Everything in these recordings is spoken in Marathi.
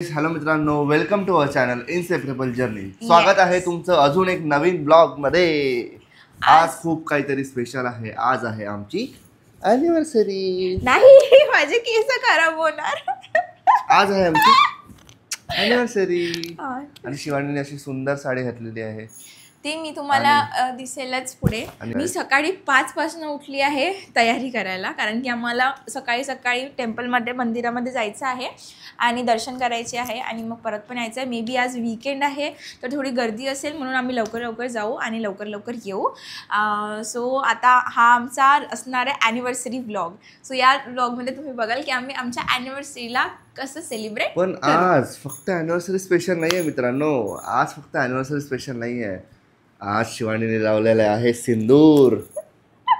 हॅलो मित्रांनो, welcome to our channel inseparable journey. स्वागत आहे तुमचं अजून एक नवीन ब्लॉग मध्ये. आज खूप काहीतरी स्पेशल आहे. आज आहे आमची अॅनिव्हर्सरी. नाही, माझे केस खराब होणार. आज आहे आमची अॅनिव्हर्सरी आणि शिवानीने अशी सुंदर साडी घातलेली आहे. ती मी तुम्हाला दिसेलच पुढे. मी सकाळी 5 पासून उठली आहे तयारी करायला, कारण की आम्हाला सकाळी सकाळी टेम्पलमध्ये मंदिरामध्ये जायचं आहे आणि दर्शन करायचे आहे आणि मग परत पण यायचं आहे. मे बी आज वीकेंड आहे तर थोडी गर्दी असेल, म्हणून आम्ही लवकर लवकर जाऊ आणि लवकर लवकर येऊ. सो आता हा आमचा असणार आहे ॲनिव्हर्सरी व्लॉग. सो या व्लॉगमध्ये तुम्ही बघाल की आम्ही आमच्या ॲनिव्हर्सरीला कसं सेलिब्रेट. पण आज फक्त ॲनिव्हर्सरी स्पेशल नाही आहे मित्रांनो. आज फक्त ॲनिव्हर्सरी स्पेशल नाही आहे. आज शिवानीने लावलेला आहे सिंदूर.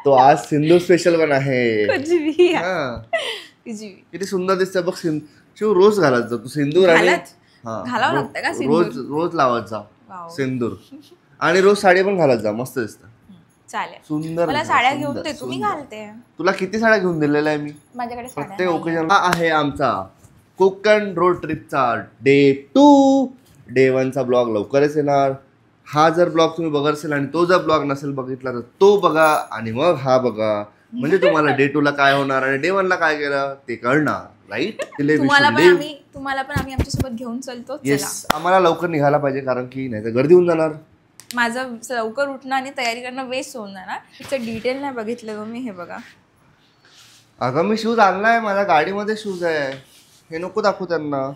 तो आज सिंदूर स्पेशल पण आहे. किती सुंदर दिसतं बघ. शिव रोज घालत जा तू सिंदूर आणि घालावं लागतं का रोज रोज लावत जा सिंदूर आणि रोज साडी पण घालत जा. मस्त दिसतं. चालेल, सुंदर. मला साड्या घेऊन दे, तुम्ही घालते. तुला किती साड्या घेऊन दिलेल्या आहे मी माझ्याकडे. प्रत्येक ओकेजन. हा आहे आमचा कोकण रोड ट्रिपचा डे 2. डे 1 चा ब्लॉग लवकरच येणार. हा जर ब्लॉग तुम्ही बघत असेल आणि तो जर ब्लॉग नसेल बघितला तर तो बघा आणि मग हा बघा. म्हणजे तुम्हाला डे 2 ला काय होणार आणि डे 1 ला काय केलं ते कळणार. राईट. तुम्हाला पण आम्ही आमच्यासोबत घेऊन चलतो. येस, आम्हाला लवकर निघायला पाहिजे कारण की नाही तर गर्दी होऊन जाणार. माझं लवकर उठणं आणि तयारी करणं वेस्ट होऊन जाणार. त्याचं डिटेल नाही बघितलं तुम्ही. हे बघा. अगं मी शूज आणलाय, माझ्या गाडीमध्ये शूज आहे. हे नको दाखवू त्यांना.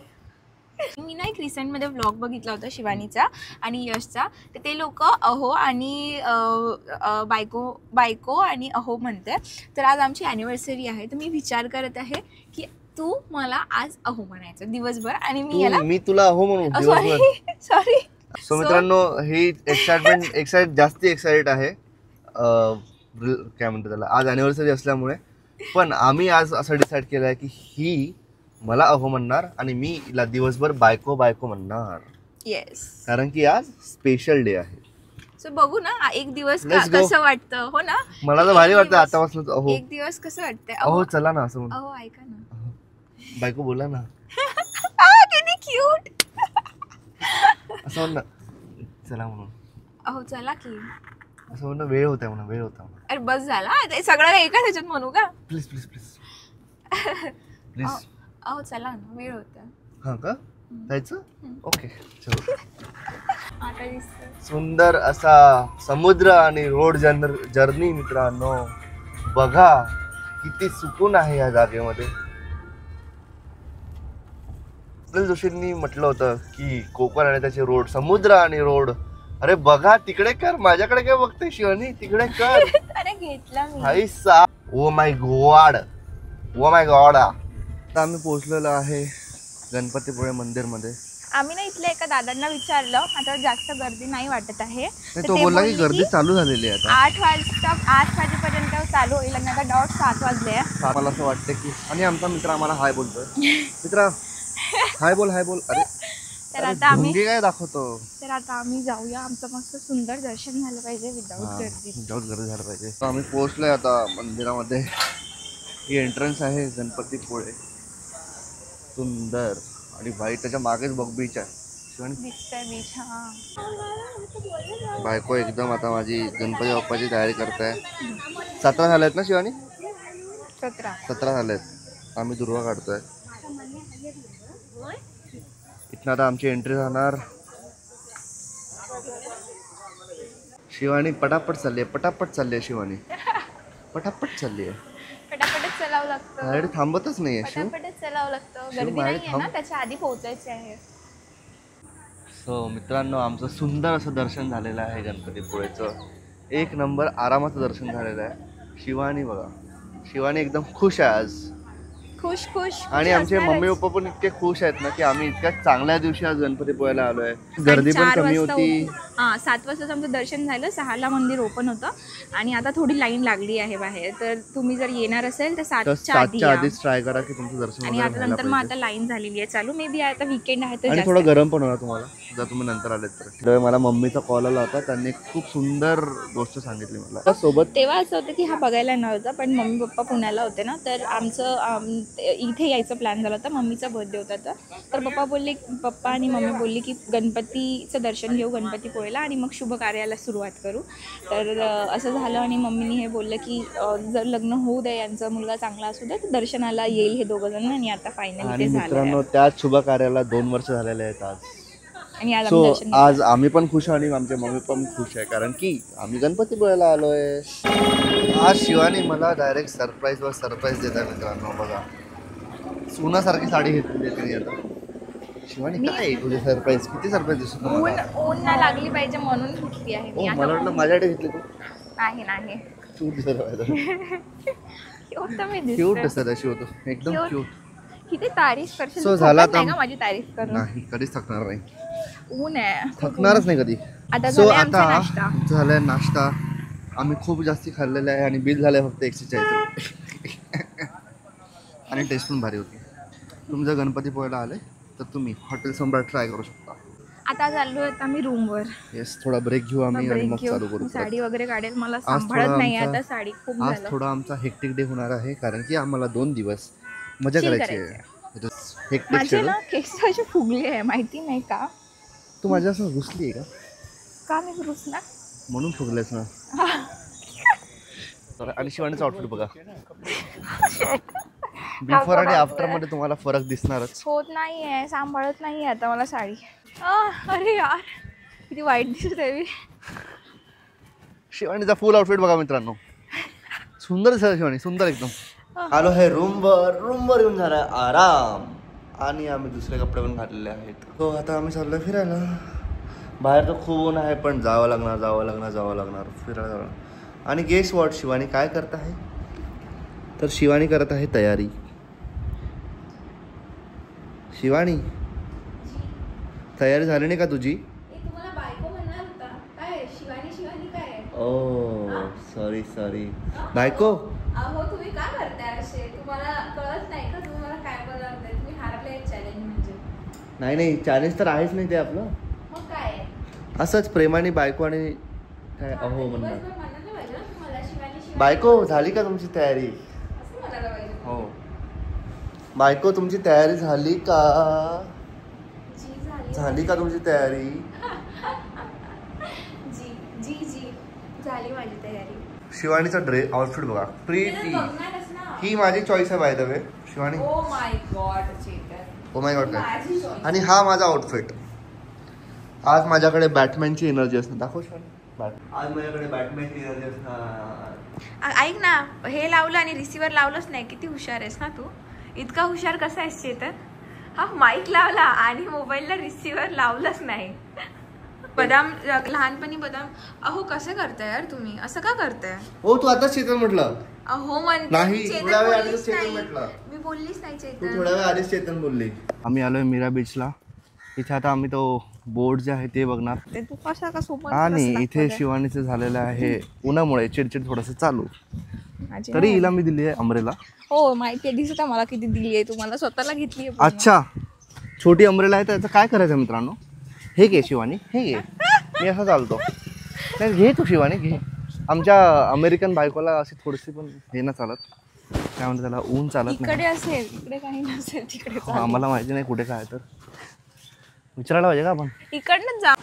मी ना एक रिसेंटमध्ये व्लॉग बघितला होता शिवानीचा आणि यशचा. तर ते लोक अहो आणि बायको आणि अहो म्हणते. तर आज आमची ॲनिव्हर्सरी आहे तर मी विचार करत आहे की तू मला आज अहो म्हणायचं दिवसभर आणि मी तुला अहो म्हणू. सॉरी. सो मित्रांनो, ही जास्ती एक्साइटेड आहे. काय म्हणतात त्याला, आज ॲनिव्हर्सरी असल्यामुळे. पण आम्ही आज असं डिसाईड केलं आहे की ही मला अहो म्हणणार आणि मी हिला दिवसभर बायको म्हणणार. येस, कारण की आज स्पेशल डे आहे. सो बघू ना एक दिवस कसं वाटतं. हो ना, मला तर भारी वाटतं आतापासून. अहो एक दिवस कसं वाटतंय. अहो चला ना असं म्हणून. अहो ऐका ना, बायको बोला ना. किती क्यूट. असं म्हण ना, चला म्हणून. अहो चला की असं म्हणणं. वेळ होता म्हणून, वेळ होता म्हणून. अरे बस झाला ते सगळं एका ह्याच्यात म्हणू का. Please please please please. अहो चला ना, वेळ होता. हा का जायचं. ओके चलो. आता दिसतं सुंदर असा समुद्र आणि रोड जर्नी मित्रांनो. बघा किती सुकून आहे या जागेमध्ये. अनिल जोशींनी म्हटलं होतं की कोकण आणि त्याचे रोड, समुद्र आणि रोड. अरे बघा तिकडे कर, माझ्याकडे काय बघते शिवानी, तिकडे कर. अरे घेतला मी. हाय सा. ओ my God, O my God. आता आम्ही पोहोचलेलो आहे गणपतीपुळे मंदिरमध्ये. आम्ही ना इथल्या एका दादांना विचारलं, आता जास्त गर्दी नाही वाटत आहे. तो बोलला की गर्दी चालू झालेली आहे आता. 8 वाजेपर्यंत चालू होईल आणि आता डॉट 7 वाजले. मला असं वाटतं की, आणि आमचा मित्र आम्हाला हाय बोलतोय. मित्र हाय बोल, हाय बोल. अरे तर आता आम्ही काय दाखवतो. तर आता आम्ही जाऊया. आमचं मस्त सुंदर दर्शन झालं पाहिजे विदाऊट गर्दी झालं पाहिजे. आम्ही पोहोचलोय आता मंदिरामध्ये. ही एंट्रन्स आहे गणपतीपुळे. सुंदर आणि व्हाईट. त्याच्या मागेच बघ बीच आहे. दिसतंय बीच. बायको एकदम आता माझी गणपती बाप्पाची तयारी करताय. 17 झालेत ना शिवानी. 17 झालेत. आम्ही दुर्वा काढतोय. इथनं आता आमची एंट्री राहणार. शिवानी पटापट चालली आहे. शिवानी पटापट चालली आहे. पटापटच चलावं लागतं. गाडी थांबतच नाहीये. पटापटच चलावं लागतं. गर्दी नाहीये ना, त्याच्या आधी पोहोचायचे आहे. सो मित्रांनो, आमचं सुंदर असं दर्शन झालेलं आहे गणपतीपुळेचं. 1 नंबर आरामाचं दर्शन झालेलं आहे. शिवानी बघा, शिवानी एकदम खुश आहे आज. खुश आणि आमचे मम्मी पप्पा पण इतके खुश आहेत ना की आम्ही इतक्या चांगल्या दिवशी आज गणपतीपुळ्याला आलोय. गर्दी पण कमी होती. 7 वाजताच आमचं दर्शन झालं, 6ला मंदिर ओपन होतं आणि आता थोडी लाईन लागली आहे बाहेर. तर तुम्ही जर येणार असेल तर 7च्या आधीच ट्राय करा की तुमचं दर्शन आणि आता नंतर मग आता लाईन झालेली आहे चालू. मे बी आता वीकेंड आहे तर आणि थोडं गरम पण होणार तुम्हाला जर तुम्ही नंतर आलेत तर. मला मम्मीचा कॉल आला होता, त्यांनी खूप सुंदर गोष्ट सांगितली मला सोबत. तेव्हा असं होतं की हा बघायला नव्हता, पण मम्मी पप्पा पुण्याला होते ना, तर आमचं इथे यायचं प्लॅन झाला होता. मम्मीचा बर्थडे होता तर पप्पा आणि मम्मी बोलली की गणपतीचं दर्शन घेऊ गणपतीपुळेला आणि मग शुभ कार्याला सुरुवात करू. तर असं झालं आणि मम्मीने हे बोललं की जर लग्न होऊ दे, यांचा मुलगा चांगला असू दे, तर दर्शनाला येईल हे दोघं जण. आणि आता फायनली ते झालं. मित्रांनो, त्याच शुभ कार्याला 2 वर्ष झालेले आहेत आज. आणि आज आम्ही पण खुश आणि आमच्या मम्मी पण खुश आहे, कारण की आम्ही गणपतीपुळेला आलोय. आज शिवानी मला डायरेक्ट सरप्राईज देत आहे मित्रांनो. बघा, सोन्यासारखी साडी घेतली त्यांनी आता. शिवानी काय तुझे सरप्राईज? किती सरप्राईज दिसतो? ऊन ना लागली पाहिजे म्हणून घेतली आहे मी. मला वाटलं माझ्याकडे घेतली तू. नाही क्यूट दिसत क्यूट दिसत अशी होतो एकदम क्यूट. किती तारीफ करशील? सो झाला का माझी तारीफ करून? नाही, कधीच थकणार नाही. ऊन आहे, थकणारच नाही कधी. आता झालाय नाश्ता. आम्ही खूप जास्ती खाल्लेला आहे आणि बिल झालंय फक्त 140 आणि टेस्ट पण भारी होती. तुम्ही जर गणपतीपुळेला आले तर तुम्ही हॉटेल सम्राट ट्राय करू शकता. आता चाललोय आम्ही रूमवर. येस, थोडा ब्रेक घेऊ आम्ही आणि मग चालू करू. साडी वगैरे काढेल, मला सांभाळत नाही आता साडी. खूप झालं. आज थोडा आमचा हेक्टिक डे होणार आहे, कारण की आम्हाला 2 दिवस मजा करायची आहे. माझे ना केस असे फुगले आहे, माहिती नाही का? तू माझ्यासह घुसली आहे का? मी घुसणार म्हणून फुगलेस ना. आणि शिवानीचा आउटफिट बघा. बिफोर आणि आफ्टर मध्ये तुम्हाला फरक दिसणारच. होत नाहीये, सांभाळत नाहीये आता मला साडी. अरे यार, किती वाईट दिसत आहे. शिवानीचा फुल आउटफिट बघा मित्रांनो. सुंदर दिसत शिवानी, सुंदर एकदम. आलो आहे रूमवर येऊन झालाय आराम आणि आम्ही दुसरे कपडे पण घातलेले आहेत. तो आता आम्ही चाललोय फिरायला. बाहेर तर खूप ऊन आहे, पण जावं लागणार फिरायला. आणि गेस वॉट, शिवानी काय करत आहे? तर शिवानी करत आहे तयारी. शिवानी, तयारी झाली नाही का तुझी? ओ सॉरी बायको. तुम्ही का करताय असे? तुम्हाला कळत नाही का? तुम्हाला काय बोलणार? तुम्ही हारले चॅलेंज म्हणजे. नाही, चॅलेंज तर आहेच नाही ते आपलं. मग काय? असंच प्रेमाने बायको आणि काय अहो म्हणणार. बायको, झाली का तुमची तयारी? हो बायको, तुमची तयारी झाली का? झाली का तुमची तयारी? जी झाली माझी तयारी. शिवानीचा ड्रेस आउटफिट बघा, प्रीटी. ही माझी चॉईस आहे by the way Shivani. O my God काय. आणि हा माझा आउटफिट. आज माझ्याकडे बॅटमॅनची एनर्जी असणार. दाखव शिवानी. आज माझ्याकडे बॅटमॅनची एनर्जी असणार. ऐक ना, हे लावलं आणि रिसिव्हर लावलंच नाही. किती हुशार आहेस ना तू. इतका हुशार कसा आहेस चेतन? हा माईक लावला आणि मोबाईलला रिसिव्हर लावलंच नाही. बदाम लहानपणी बदाम. अहो कसं करताय यार तुम्ही? असं का करताय? हो, तू आता चेतन म्हटलं. अहो म्हणते नाही, थोड्या वेळ आधीच चेतन म्हटलं. मी बोललीच नाही चेतन. तू थोड्या वेळ आधीच चेतन बोलली. आम्ही आलोय मीरा बीचला. इथे आता आम्ही तो बोट जे आहे ते बघणार. तू कसा का सोबत. आणि इथे शिवानीचं झालेलं आहे उन्हामुळे चिडचिड थोडस चालू. तरी हिला मी दिली आहे अमरेला. हो माहिती आहे, दिसत मला किती दिली आहे. तुम्हाला स्वतःला घेतली आहे. अच्छा, छोटी अमरेला आहे. त्याचं काय करायचं मित्रांनो? हे घे शिवानी, हे घे. मी असं चालतो. नाही, घे तू शिवानी, घे. आमच्या अमेरिकन बायकोला अशी थोडीशी पण हे ना चालत. काय म्हणतात त्याला, ऊन चालत नाही. इकडे असेल, इकडे काही नसेल, तिकडे. आम्हाला माहिती नाही कुठे काय, तर विचारायला पाहिजे का आपण. इकडनं जा.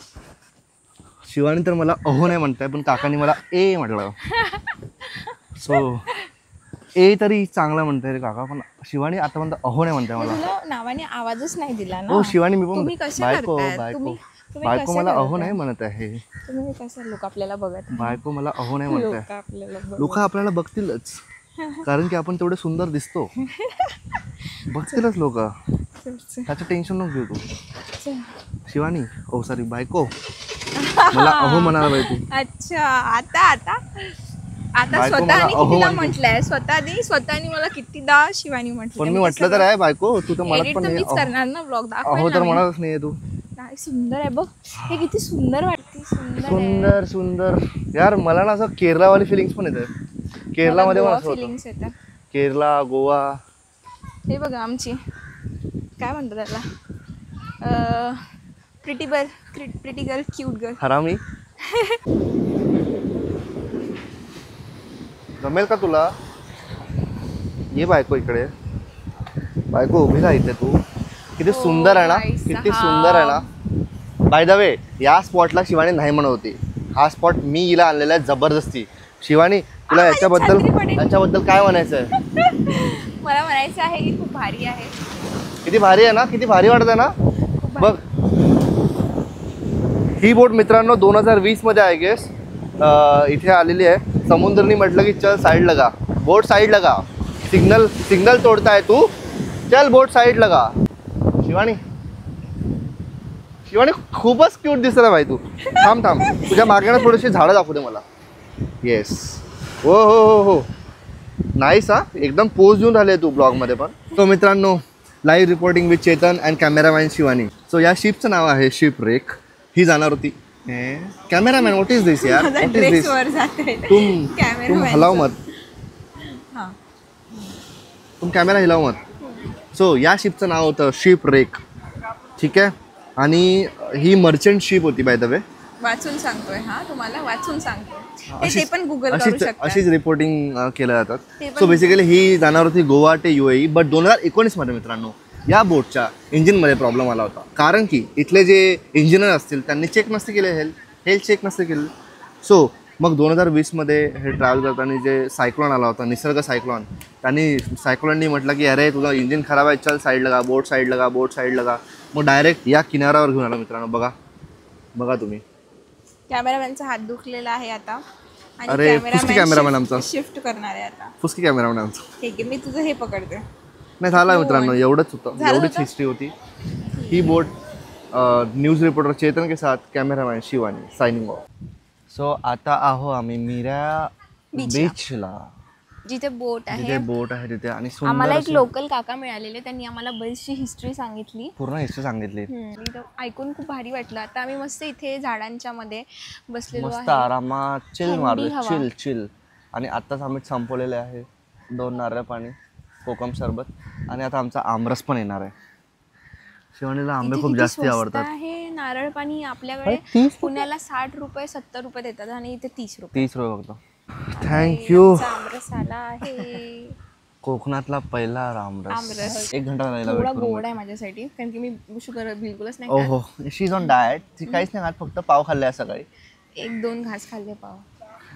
शिवानी तर मला अहो नाही म्हणताय, पण काकांनी मला ए म्हटलं. सो ए तरी चांगला म्हणताय रे काका, पण शिवानी आता म्हणता अहो नाही म्हणताय मला. तुला नावाने आवाजच नाही दिला ना. हो शिवानी, मी पण बायको मला अहो नाही म्हणत आहे. तुम्ही कसं लोक आपल्याला बघत. बायको मला अहो नाही म्हणताय. लोक आपल्याला बघतीलच, कारण की आपण तेवढे सुंदर दिसतो. बघतीलच लोक, त्याचं टेन्शन नको घेऊ तू. शिवानी, ओ सॉरी बायको, मला अहो म्हणाला पाहिजे तू. अच्छा, आता स्वतःने कितीदा म्हटलंय. स्वतःने मला कितीदा शिवानी म्हटलं. पण मी म्हटलं तर आहे बायको, तू तर मला पण मीच करणार ना ब्लॉग. अहो तर म्हणालच नाही तू. काय सुंदर आहे बघ, हे किती सुंदर वाटतेस. सुंदर सुंदर यार. मला ना असं केरलावाली फिलिंग्स पण येते. केरलामध्ये पण असं होतं. फिलिंग्स येतात. केरला, गोवा. हे बघा आमची काय म्हणतात त्याला, प्रिटी गर्ल, क्यूट गर्ल. हरामी. जमेल का तुला? ये बायको इकडे. बायको उभी राहा इथे. तू किती सुंदर आहे ना, किती सुंदर आहे ना. बाय द वे या स्पॉटला शिवानी नाही म्हणत होती. हा स्पॉट मी हिला आणलेला आहे जबरदस्ती. शिवानी तुला याच्याबद्दल काय म्हणायचं आहे? मला म्हणायचं आहे की खूप भारी आहे. किती भारी आहे ना, किती भारी वाटत आहे ना. बघ ही बोट मित्रांनो 2020 मध्ये आहे गेस इथे आलेली आहे. समुद्रनी म्हटलं की चल साईड लगा, बोट साईड लगा. सिग्नल तोडताय तू, चल बोट साईड लगा. शिवानी खूपच क्यूट दिसत आहे भाई तू. थांब तुझ्या मागे ना थोडीशी झाडं दाखवू दे मला. येस. हो हो हो हो नाईस. हा एकदम पोज देऊन राहिले तू ब्लॉगमध्ये पण. तो मित्रांनो live reporting with Chetan and cameraman Shivani. So या शिपचं नाव आहे शिप रेक. ही जाणार होती. कॅमेरामॅन व्हॉट इज दिस यार, व्हॉट इज दिस. तुम हलाव मत. तुम कॅमेरा हिलाव मत. सो या शिपचं नाव होतं शिप रेक. ठीक आहे. आणि ही मर्चंट शिप होती बाय द वे. वाचून सांगतोय हा तुम्हाला, वाचून सांगतोय. ते पण गुगल करू शकता. अशीच रिपोर्टिंग केल्या जातात. सो बेसिकली ही जाणार होती गोवा ते UAE. बट 2019 मध्ये मित्रांनो या बोटच्या इंजिनमध्ये प्रॉब्लेम आला होता. कारण की इथले जे इंजिनियर असतील त्यांनी चेक नसते केले, हेल्थ चेक नसते केले. सो मग 2020 मध्ये हे ट्रॅव्हल करताना जे सायक्लॉन आला होता, निसर्ग सायक्लॉन, सायक्लॉननी म्हटलं की अरे तुझं इंजिन खराब आहे, चल साईड लगा, बोट साईड लगा. मग डायरेक्ट या किनाऱ्यावर घेऊन आला मित्रांनो. बघा तुम्ही. कॅमेरामॅनचा हात दुखलेला आहे आता. अरे फुसकी कॅमेरामॅन आमचा शिफ्ट करणार आहे आता. फुसकी कॅमेरामॅन आमचा. ठीक आहे, मी तुझं हे पकडते. नाही झाला मित्रांनो, एवढंच होतं, एवढीच हिस्ट्री होती. ही बोट न्यूज रिपोर्टर चेतन के साथ cameraman Shivani signing off. So आता आहो आम्ही मीरा बीचला, जिथे बोट आहे तिथे. आणि आम्हाला एक लोकल काका मिळालेले, त्यांनी आम्हाला बरीचशी हिस्ट्री सांगितली, पूर्ण हिस्ट्री सांगितली. ऐकून खूप भारी वाटलं. आता आम्ही मस्त इथे झाडांच्या मध्ये बसलेलो आहे, मस्त आरामात चिल मारलो, चिल. आणि आताच आम्ही संपवलेले आहे 2 नारळ पाणी, कोकम सरबत. आणि आता आमचा आमरस पण येणार आहे. शिवानीला आंबे खूप जास्त आवडतात. हे नारळ पाणी आपल्याकडे पुण्याला 60 रुपये 70 रुपये देतात आणि इथे 30 रुपये फक्त. थँक्यू. आमरस आला आहे, कोकणातला पहिला आमरस. 1 घंटा लागला. थोडा गोड आहे माझ्यासाठी, कारण की मी शुगर बिलकुलच नाही. ओहो, शी इज ऑन डाएट. ती काहीच नाही खात, फक्त पाव खाल्ले सकाळी. 1-2 घास खाल्ले पाव.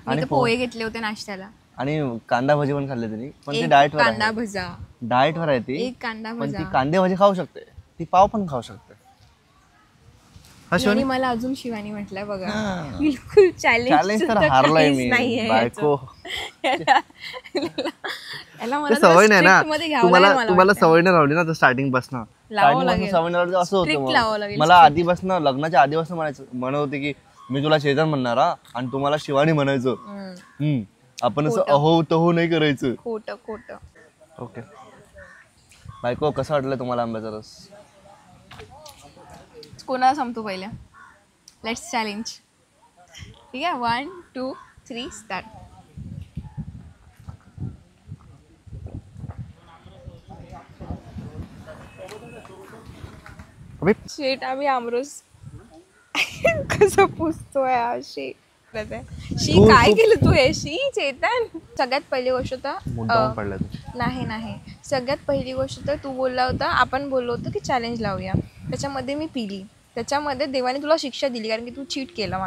आणि पोहे घेतले होते नाश्त्याला. आणि कांदा भजी पण खाल्ले त्यांनी. पण ती डाएट वर आहे. कांदा भजा डाएट वर आहे ती. एक कांदा पण भजा. ती कांदे भजी खाऊ शकते, ती पाव पण खाऊ शकते. आणि मला अजून शिवानी म्हटलंय बघा, बिलकुल चॅलेंज तर हारलाय मी बायको. सवय नाही ना तुम्हाला सवय नाही लावली ना स्टार्टिंग पासून. सवय नाही असं होतं. मला आधीपासून, लग्नाच्या आधीपासून म्हणत होते की मी तुला चेतन म्हणणार आणि तुम्हाला शिवानी म्हणायचं. आपण असं अहो तहो नाही करायचं. खोटं. ओके बायको, कसं वाटलं तुम्हाला आंब्याचा रस? कोणाला संपतो पहिल्या? Let's challenge. ठीक आहे, 1 2 3 स्टार्ट. शेट आम्ही आमरस कसं पुसतोय अशी. काय केलं तू हे? चेतन, सगळ्यात पहिली गोष्ट तर नाही सगळ्यात पहिली गोष्ट तर तू बोलला होता, आपण बोललो होतो की चॅलेंज लावूया. त्याच्यामध्ये मी पिली, त्याच्यामध्ये देवाने तुला शिक्षा दिली कारण की तू चीट केला.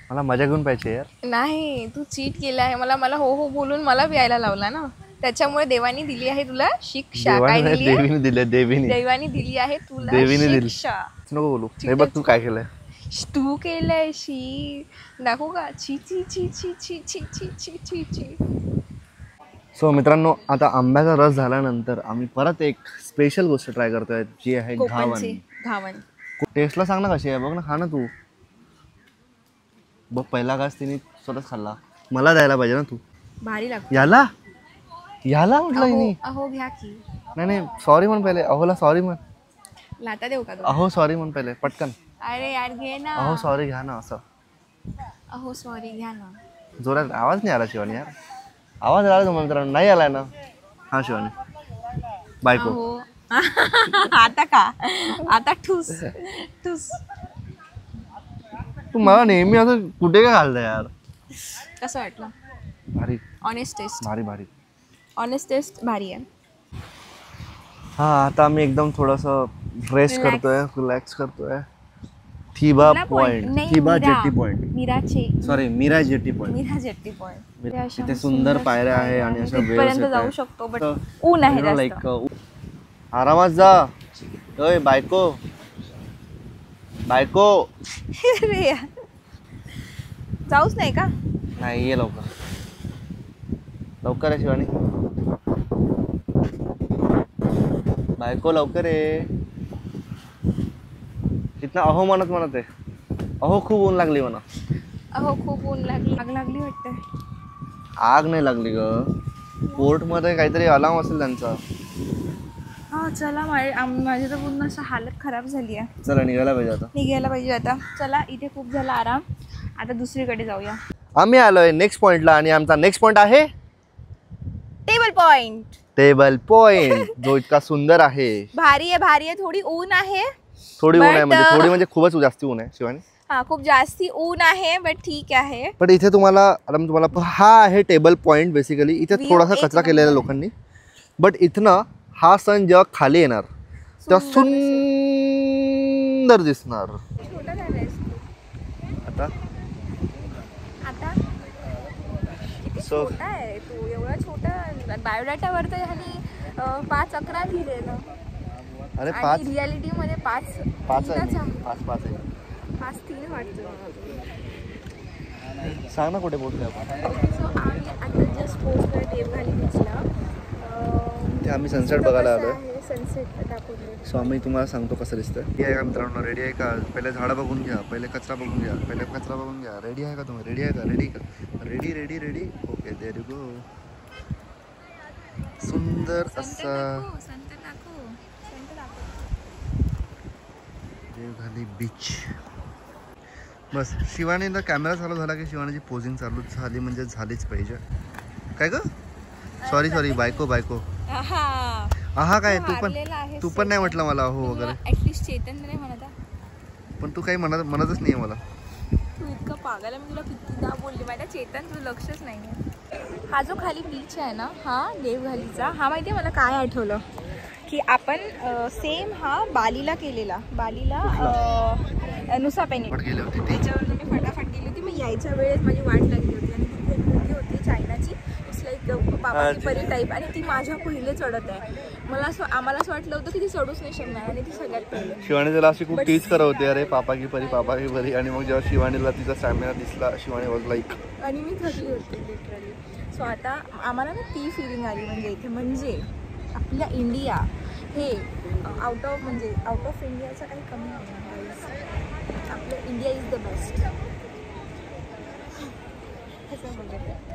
मला मजा घेऊन पाहिजे यार. नाही, तू चीट केला आहे. मला हो बोलून मला प्यायला लावला ना, त्याच्यामुळे देवानी दिली आहे तुला शिक्षा. काय दिली? देवानी दिली आहे तुला शिक्षा. नको बोलू. हे बघ तू काय केलंय. तू केलंय शी. दाखवू का? ची ची ची ची ची ची ची ची ची ची. सो मित्रांनो, आता आंब्याचा रस झाल्यानंतर आम्ही परत एक स्पेशल गोष्ट ट्राय करतोय, जी आहे घावन. टेस्टला सांग ना कशी आहे, बघ ना, खा ना तू. बघ पहिला घास तिने स्वतःच खाल्ला, मला द्यायला पाहिजे ना तू. भारी लागतो. याला म्हटलं. अहो घ्या की. नाही सॉरी म्हण पहिले. अहोला सॉरी म्हण. लाता देऊ का? अहो सॉरी म्हण पहिले पटकन. अरे यार घे ना. अहो सॉरी घ्या ना असं. अहो सॉरी घ्या ना. जोरात आवाज नाही आला शिवानी यार. आवाज आला तुम्हाला मित्रांनो नाही आलाय ना. हा शिवानी बायको. अहो. आता का आता ठुस ठुस. तू मला नेहमी असं कुठे काय घालतं यार. कसं वाटलं? भारी ऑनेस्ट टेस्ट. भारी भारी. ऑनेस्ट टेस्ट भारी आहे. हा आता आम्ही एकदम थोडंसं रेस्ट करतोय रिलॅक्स करतोय. Thiba point Thiba jetty point मीराचे sorry Mira jetty point. Mira jetty point. तिथे सुंदर पायऱ्या आहे आणि अशा पर्यंत जाऊ शकतो बट ऊन आहे जास्त. लाईक आरामात जा. ओय बायको बायको. अरे यार जाऊच नाही का? नाही ये लवकर लवकर आहे शिवानी. बायको लवकर आहे. इतना अहो म्हणत आहे. अहो खूप ऊन लागली म्हणा. अहो खूप ऊन लागली. आग लागली वाटतं. आग नाही लागली ग. पोर्ट मध्ये काहीतरी अलार्म असेल त्यांचा. हा चला माझी तर पूर्ण असं हालत खराब झाली आहे. चला निघायला पाहिजे आता. निघायला पाहिजे आता. चला इथे खूप झाला आराम. आता दुसरीकडे जाऊया. आम्ही आलोय नेक्स्ट पॉइंटला आणि आमचा नेक्स्ट पॉइंट आहे टेबल पॉइंट. टेबल पॉइंट जो इतका सुंदर आहे. भारी आहे भारी आहे. थोडी ऊन आहे. थोडी ऊन आहे म्हणजे थोडी म्हणजे खूपच जास्ती ऊन आहे शिवानी. हा खूप जास्ती ऊन आहे बट ठीक आहे. पण इथे तुम्हाला आता मी तुम्हाला हा आहे टेबल पॉइंट. बेसिकली इथे थोडासा कचरा केलेला लोकांनी. बट इथनं हा सन जेव्हा खाली येणार तेव्हा सुंदर दिसणार. आता आता किती छोटा आहे तू. एवढा छोटा बायोडाटा वर तर ह्यानी 5-11 लिहिलेलं. अरे आणि 5 रियालिटी मध्ये 5 आहे. 5-3 वाटतं. सांग ना कुठे पोहोचले आपण. सो आम्ही आता जस्ट पोहोचलोय देवघाली बीचला. ते आम्ही सनसेट बघायला आलोय. सनसेट दाखवले. सो आम्ही तुम्हाला सांगतो कसं दिसतं. रेडी आहे का मित्रांनो? रेडी आहे का? पहिले झाडं बघून घ्या. पहिले कचरा बघून घ्या. रेडी आहे का तुम्ही? रेडी आहे का? रेडी का? Ready okay there you go. सुंदर असा देवघाली बीच. बस शिवानीला कॅमेरा चालू झाला की शिवानीची पोझिंग चालू झाली म्हणजे झालीच पाहिजे. काय ग? सॉरी बायको आहा काय तू पण नाही म्हटलं मला हो वगैरे. ऍटलीस्ट चेतन नाही म्हणत. पण तू काही म्हणतच नाहीये मला. तू इतकं पागल आहे. मी तुला कितीदा बोलली माझ्या चेतन तुझं लक्षच नाहीये. हा जो खाली बीच आहे ना हा देवघालीचा. हा माहितीये मला काय आठवलं की आपण सेम हा बालीला केलेला. बालीला नुसा पेनी त्याच्यावर मी फटाफट गेली होती. मी यायच्या वेळेस माझी वाट लागली होती आणि तिथे एक मुलगी होती चायनाची. बाबाची परी टाईप आणि ती माझ्या पहिले चढत आहे. आम्हाला असं वाटलं होतं की ती चढूच नाही शकणार आणि ती सगळ्यात पहिले. शिवानी त्याला अशी खूप टीच करत होती. अरे पापा की परी आणि मग जेव्हा शिवानीला तिचा स्टॅमिना दिसला शिवानी वॉज लाईक. आणि मी थकली होती लिटरली. सो आता आम्हाला ना ती फिलिंग आली म्हणजे इथे म्हणजे आपल्या इंडिया हे आउट ऑफ इंडियाचं काही कमी नाही. आपलं India is the best.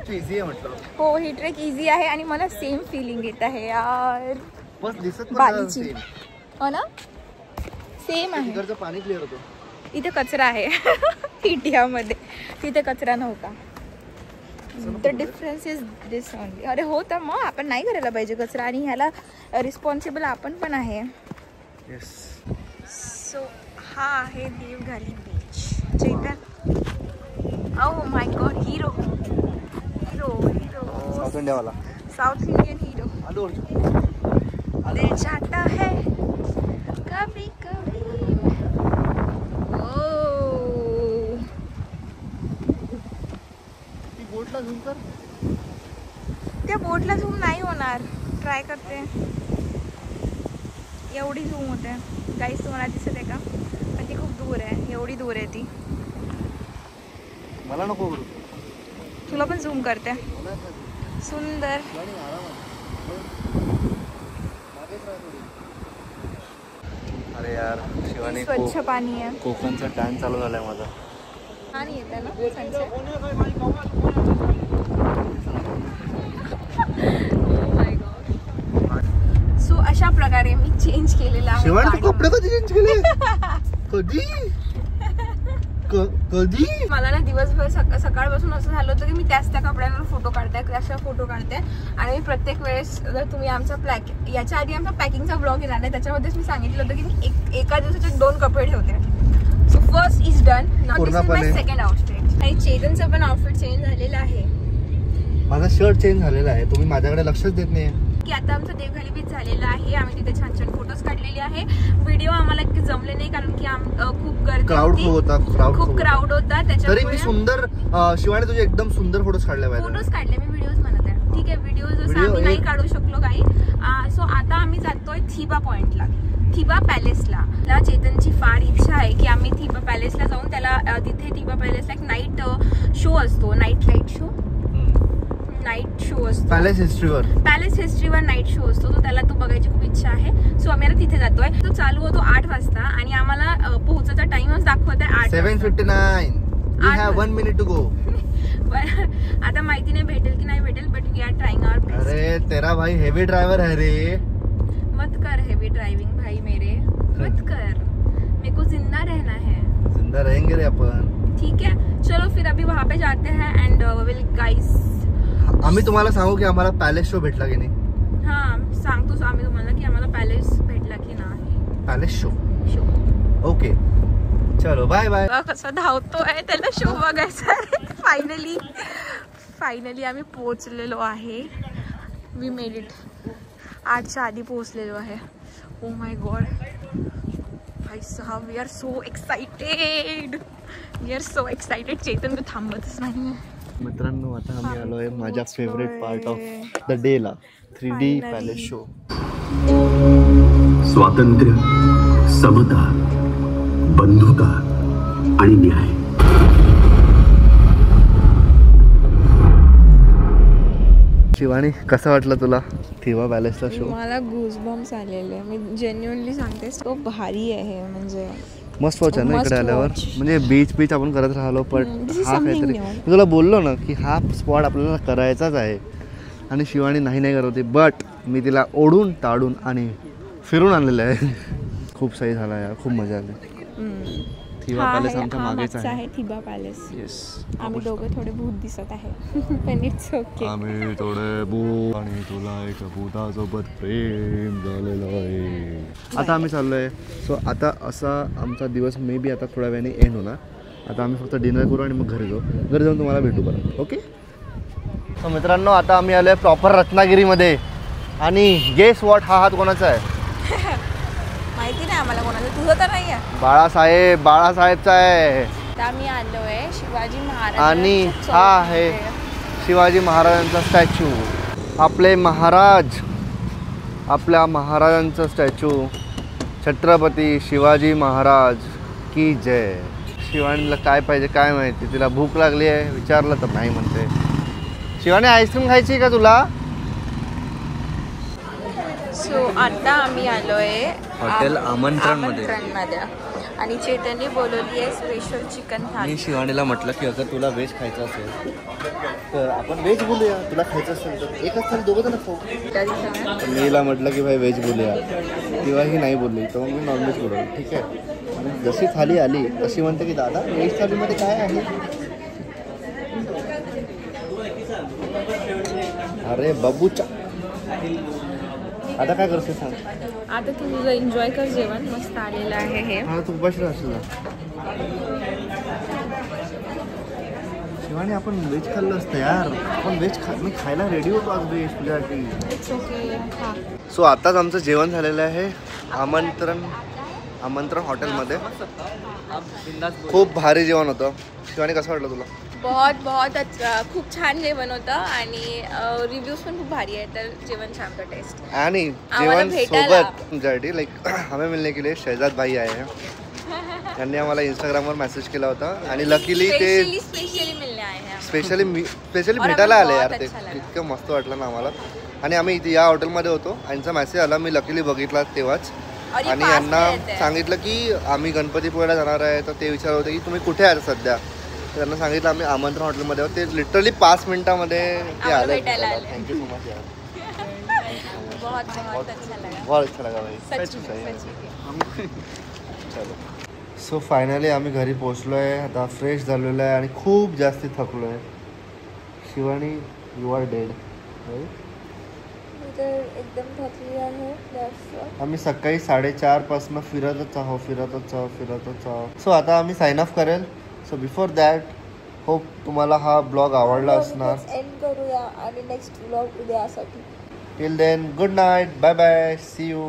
Easy आहे म्हटलं. हो ही ट्रेक इझी आहे आणि मला सेम फिलिंग येत आहे यार. बस दिसत बालीची हो ना सेम आहे. इकडचं पाणी क्लिअर होतं. इथे कचरा आहे इंडियामध्ये. तिथे कचरा नव्हता. The difference is this only. अरे हो तर मग आपण नाही करायला पाहिजे कचरा आणि ह्याला रिस्पॉन्सिबल आपण पण आहे. सो हा आहे Devghali beach. Chetan oh my God hero south इंडियावाला. साउथ इंडियन हीरो ले जाता है कभी कभी. बोटला झूम कर. त्या बोटला झूम नाही होणार. ट्राय करते. एवढी झूम होते गाईस. तुम्हाला दिसत आहे का? पण ती खूप दूर आहे. एवढी दूर आहे ती. मला नको तुला पण झूम करते. सुंदर. अरे यार शिवानी स्वच्छ पाणी आहे. कोकणचा टॅन चालू झालाय माझा. पाणी येतं ना सनसेट. सो अशा प्रकारे मी चेंज केलेला आहे. शिवानी तू कपडे कधी चेंज केले? कधी कधी मला ना दिवसभर सकाळपासून असं झालं होतं की मी त्याच त्या कपड्यांवर फोटो काढते, फोटो काढते. आणि मी प्रत्येक वेळेस जर तुम्ही आमचा याच्या आधी आमचा पॅकिंगचा ब्लॉग येणार आहे त्याच्यामध्येच मी सांगितलं होतं की मी एका दिवसाचे 2 कपडे ठेवते. So first is done. पूर्णपणे सेकंड आउटफिट. आणि चेतनचं पण आउटफिट चेंज झालेलं आहे. माझा शर्ट चेंज झालेला आहे, तुम्ही माझ्याकडे लक्षच देत नाही. की आता आमचं देवघाली बीच झालेलं आहे. आम्ही तिथे छान छान फोटोज काढलेले आहे. व्हिडिओ आम्हाला जमले नाही कारण की खूप गर्दी क्राऊड होता, खूप क्राऊड होता. तरी मी सुंदर शिवानी तुझे एकदम सुंदर फोटोज काढले पाहिजे. फोटोज काढले मी, व्हिडिओज म्हणत आहे. ठीक आहे, व्हिडिओ जसं आम्ही नाही काढू शकलो काही. सो आता आम्ही जातोय थिबा पॉइंटला, थिबा पॅलेसला. चेतनची फार इच्छा आहे की आम्ही थिबा पॅलेसला जाऊन त्याला तिथे थिबा पॅलेसला एक नाईट शो असतो, नाईट शो असतो. पॅलेस हिस्ट्रीवर नाईट शो असतो. तो त्याला तो बघायची खूप इच्छा आहे. सो आम्ही आता तिथे जातोय. तो चालू होतो 8 वाजता आणि आम्हाला पोहोचायचा टाइमच दाखवत आहे 7:59. We have 1 minute to go. आता माहिती नाही भेटेल की नाही भेटेल, but we are trying our best. अरे तेरा भाई हेवी ड्राइवर है रे. मत कर हेवी ड्राइविंग भाई मेरे, मत कर. मेरे को जिंदा रहना है. जिंदा रहेंगे रे अपन. ठीक है, चलो फिर अभी वहाँ पे जाते हैं एंड विल गाइस. आम्ही तुम्हाला सांगू की आम्हाला पॅलेस शो भेटला की नाही. हा सांगतो आम्ही तुम्हाला की आम्हाला पॅलेस भेटला की नाही. Palace show. ओके चलो बाय बाय. कसं धावतोय, त्याला शो बघायचा आहे. फायनली आम्ही पोहोचलेलो आहे. We made it. 8च्या आधी पोहोचलेलो आहे. ओ माय गॉड भाई साहब, we are so excited. Chetan तर थांबतच नाही. मित्रांनो आता आम्ही आलोय माझ्या favourite part of the day ला, 3D पॅलेस शो. स्वातंत्र्य, समता, बंधुता आणि न्याय. शिवानी कसं वाटलं तुला थिबा पॅलेसचा शो? मला गूजबम्स आलेले. मी जेन्युइनली सांगते, तो भारी आहे. म्हणजे मस्त वाटतं ना इकडे आल्यावर. म्हणजे बीच आपण करत राहिलो, पण हा काहीतरी मी तुला बोललो ना की हा स्पॉट आपल्याला करायचाच आहे. आणि शिवानी नाही करत होती, बट मी तिला ओढून ताडून आणि फिरून आणलेलं आहे. खूप सही झाला यार, खूप मजा आली. थिबा पॅलेस आमच्या मागेच आहे. थिबा पॅलेस. येस. आम्ही दोघं थोडे भूत दिसत आहे. पण इट्स ओके. आम्ही थोडे भूत आणि तुला एक भूतासोबत प्रेम झालेलं आहे. आता आम्ही चाललोय. सो आता असा आमचा दिवस मे बी आता थोड्या वेळाने एंड होणार. आता आम्ही फक्त डिनर करू आणि मग घरी जाऊ. घरी जाऊन तुम्हाला भेटू परत. ओके. सो मित्रांनो आता आम्ही आलोय प्रॉपर रत्नागिरीमध्ये. आणि गेस वॉट, हा हात कोणाचा आहे? माहिती नाही आम्हाला कोणाचं. तुझं तर नाही आहे. बाळासाहेबचा आहे. आम्ही आलोय शिवाजी महाराज आणि हा आहे शिवाजी महाराजांचा स्टॅच्यू. आपले महाराज, आपल्या महाराजांचा स्टॅच्यू. छत्रपती शिवाजी महाराज की जय. शिवानीला काय पाहिजे काय माहिती, तिला भूक लागली आहे. विचारलं तर नाही म्हणते. शिवानी आईस्क्रीम खायची का तुला? सो आता आम्ही आलोय हॉटेल आमंत्रणमध्ये. आणि चेतनने बोलवली आहे स्पेशल चिकन थाली. मी शिवानीला म्हटलं की अगर तुला व्हेज खायचं असेल तर आपण व्हेज बोलूया. तुला खायचं असेल तर एकच थाली दोघं जण खाऊ. मी हिला म्हटलं की भाई व्हेज बोलूया, तेव्हा ही नाही बोलली. तर मग मी नॉनव्हेज बोलवलं. ठीक आहे. आणि जशी थाली आली तशी म्हणते की दादा व्हेज थालीमध्ये काय आहे? अरे बाबूचा, आता काय करते सांग. आता तू तुझं एन्जॉय कर. जेवण मस्त आलेलं आहे हे. हा तू उपाशी राहशील ना. शिवानी आपण व्हेज खाल्लं असतं यार. आपण व्हेज मी खायला रेडी होतो आज व्हेज तुझ्यासाठी. It's okay. सो आताच आमचं जेवण झालेलं आहे आमंत्रण हॉटेलमध्ये. खूप भारी जेवण होतं. शिवानी कसं वाटलं तुला? बहुत खूप छान जेवण होतं आणि रिव्ह्यूज पण खूप भारी आहे. तर जेवण छान होतं. टेस्ट आणि जेवण सोबत तुमच्यासाठी लाईक हमें मिलने के लिए शहजाद भाई आए हैं. त्यांनी आम्हाला इंस्टाग्रामवर मेसेज केला होता आणि लकीली ते स्पेशली भेटायला आले यार. ते इतकं मस्त वाटलं ना आम्हाला. आणि आम्ही इथे या हॉटेलमध्ये होतो. यांचा मेसेज आला, मी लकीली बघितला तेव्हाच. आणि यांना सांगितलं की आम्ही गणपतीपुळ्याला जाणार आहे. तर ते विचारत होते की तुम्ही कुठे आहात सध्या. त्यांना सांगितलं आम्ही आमंत्रण हॉटेलमध्ये आहोत. ते लिटरली 5 मिनिटामध्ये ते आले. थँक्यू सो मच यार. बहुत अच्छा लगा भाई. चलो सो फायनली आम्ही घरी पोचलो आहे. आता फ्रेश झालेलो आहे आणि खूप जास्त थकलो आहे. Shivani you are dead. एकदम थकली आहे. आम्ही सकाळी 4:30 पासून फिरतच आहो. सो आता आम्ही साइन ऑफ करेल. सो बिफोर दॅट होप तुम्हाला हा ब्लॉग आवडला असणार. एंड करूया आणि नेक्स्ट ब्लॉग उद्यासाठी. Till then good night, bye bye, see you.